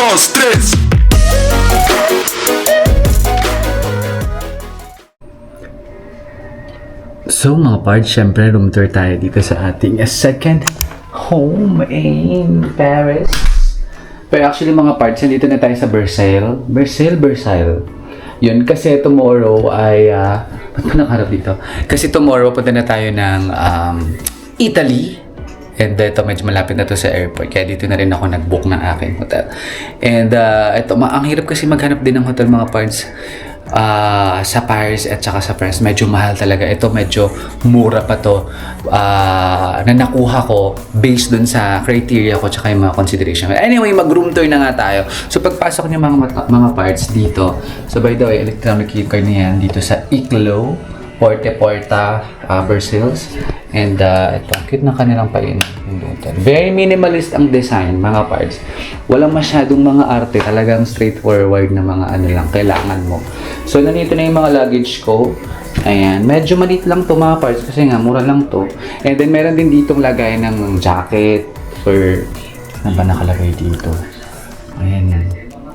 dos, tres. So mga pards, syempre room tour tayo dito sa ating second home in Paris. Pero actually mga pards, nandito na tayo sa Versailles. Yun, kasi tomorrow ay, ba't ko nakaharap dito? Kasi tomorrow punta na tayo ng Italy. And ito, medyo malapit na to sa airport. Kaya dito na rin ako nag-book ng aking hotel. And ito, ang hirap kasi maghanap din ng hotel mga pards. Sa Paris at saka sa France, medyo mahal talaga. Ito medyo mura pa to na nakuha ko based dun sa criteria ko tsaka yung mga consideration. Anyway, mag-room tour na nga tayo. So pagpasok niyo mga parts dito, so by the way, electronic key card niya yan dito sa Iclo Porta Versailles. And ito, cute na kanilang painan. Very minimalist ang design, mga parts. Walang masyadong mga arte, talagang straightforward na mga ano lang, kailangan mo. So, nandito na yung mga luggage ko. Ayan, medyo maliit lang to mga parts kasi nga, mura lang to. And then, meron din ditong lagay ng jacket or ano ba nakalagay dito? Ayan yan.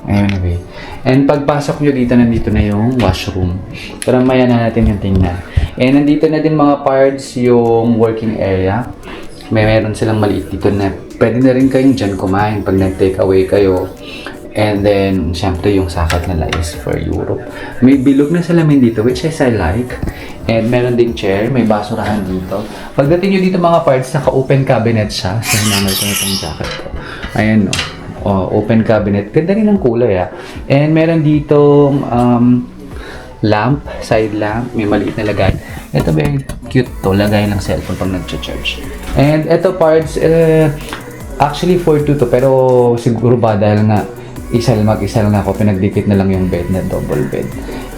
Anyway. And pagpasok nyo dito, nandito na yung washroom. Pero maya na natin yung tingnan. And nandito na din mga parts yung working area. Meron silang maliit dito na pwede na rin kayong dyan kumain pag nag-take away kayo. And then, syempre yung sakat nila is for Europe. May bilog na salamin dito, which is I like. And meron ding chair, may basurahan dito. Pagdating nyo dito mga parts, naka-open cabinet siya. So, hinangal ko na itong jacket ko. Ayan, no. Open cabinet. Ganda rin ang kulay, And meron ditong lamp, side lamp. May maliit na lagay. Ito very cute to. Lagay ng cellphone pag nag-charge. And ito parts, actually 4-2 to. Pero siguro ba dahil nga mag-isa lang ako, pinagdikit na lang yung bed na double bed.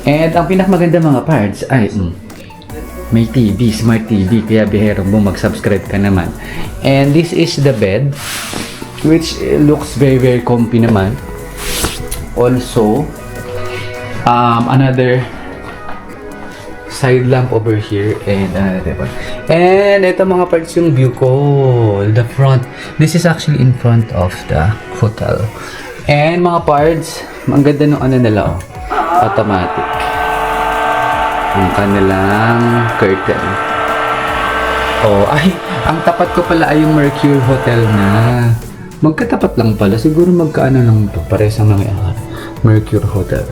And ang pinakamaganda mga parts ay may TV, smart TV. Kaya bihero mo mag-subscribe ka naman. And this is the bed, which looks very comfy naman. Also, another side lamp over here and another table. And ito mga parts yung view ko, the front. This is actually in front of the hotel. And mga parts, ang ganda ng ano nila, automatic. Ang kanilang curtain. Ay, ang tapat ko pala ay yung Mercure Hotel na. Magkatapat lang pala. Siguro magkaano lang ito. Pares ang nangyayari. Mercure Hotel.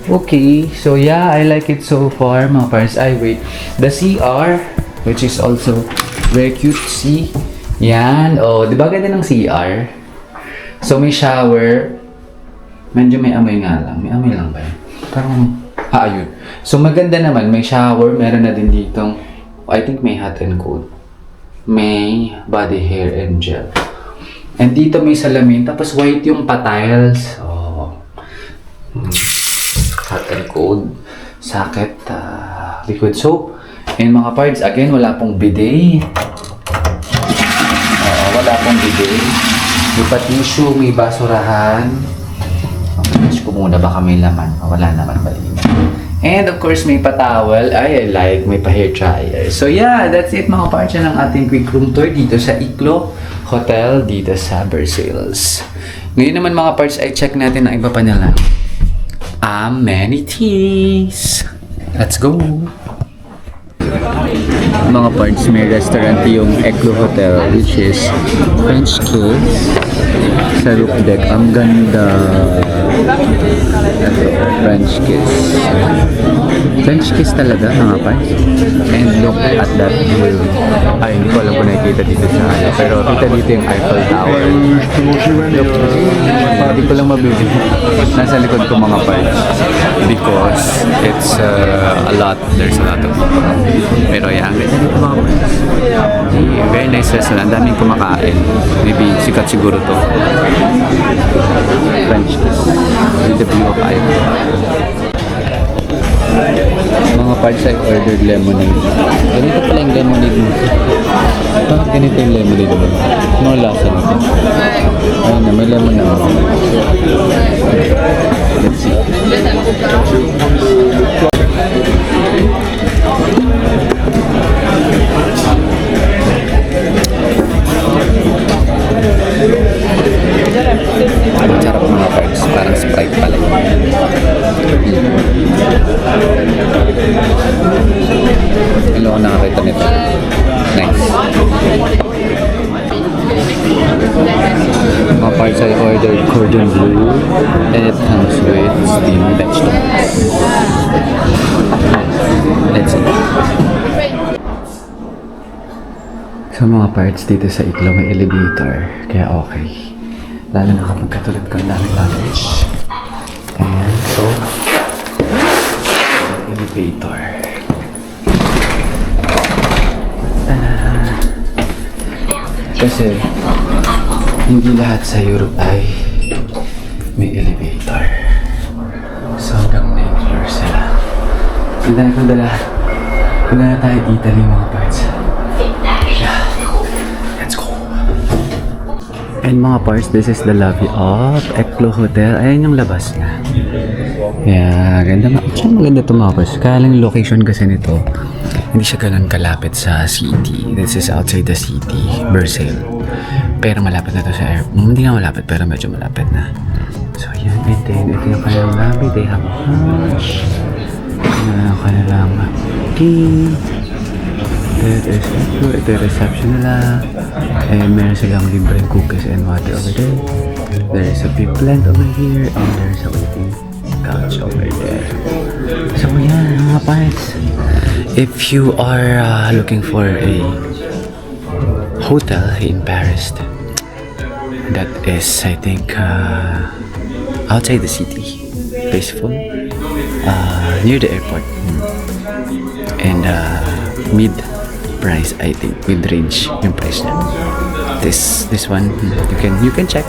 Okay. So yeah, I like it so far mga parents. Wait. The CR, which is also very cute. See? Yan. Di ba ganda ng CR? So may shower. Medyo may amoy nga lang. May amoy lang ba yun? Parang, ayun. So maganda naman. May shower. Meron na din ditong, I think may hot and cold. May body hair and gel. And dito may salamin, tapos white yung pa-tiles. Hot and cold. Socket, liquid soap. And mga parts, again, wala pong bidet. Wala pong bidet. May pa-tissue, may basurahan. Mas ko muna, baka may laman. Wala naman, malinis. And of course, may pa-towel. I like, may pa-hair dryer. So yeah, that's it mga parts. Yan ang ating quick room tour dito sa Iclo Hotel dito sa Versailles. Ngayon naman mga parts, ay check natin ang iba pa nila. Amenities. Let's go. Mga parts, may restaurant yung Iclo Hotel, which is French Kiss sa roof deck. Ang ganda. French Kiss. French Kiss talaga mga parts. And look at that view. Ay, hindi ko alam kung nakikita dito sa ano. Pero kita dito yung Eiffel Tower. Look. Hindi ko lang mabibig. Nasa likod ko mga parts. Because it's a lot. There's a lot of people. Pero yan, ganda dito mga parts. Very nice restaurant. Ang daming kumakain. Maybe sikat siguro to. French Kiss. With the view of Eiffel. Mga parts, I ordered lemonade. Ganito pala yung lemonade mo. Bakit ganito yung lemonade mo? Ano lasa nito? Ayun na, may lemon na ako. Let's see. Ang sarap mga parts. Ano ako nakakita nito? Nice. Mga parts I ordered cordon bleu and it comes with steamed vegetables. Let's see. So mga parts dito sa Iklo may elevator, kaya okay. Lalo na kapag katulad ko ang daming luggage. Ayan, so elevator. Kasi hindi lahat sa Europe ay may elevator. So hanggang 9 floors sila. Ang dami kong dala. Punta na tayo Italy mga parts. Yeah. Let's go. And mga parts, this is the lobby of Eklo Hotel. Ayan yung labas niya. Yeah, ganda. Actually maganda ito mga parts. Kaya lang yung location kasi nito, hindi siya ganun kalapit sa city. This is outside the city, Versailles. Pero malapit na to sa airport. Hindi nga malapit, pero medyo malapit na. So, yan. And then, ito yung kanilang lobby. They have a lunch. Kanilang key. That is ito. Ito yung reception nila. And meron silang libreng cookies and water over there. There is a big plant over here. And there's a waiting couch over there. So, yan. Mga parts. If you are looking for a hotel in Paris, that is, I think, outside the city, peaceful, near the airport, and mid price, I think, mid range yung price niya. This one you can check.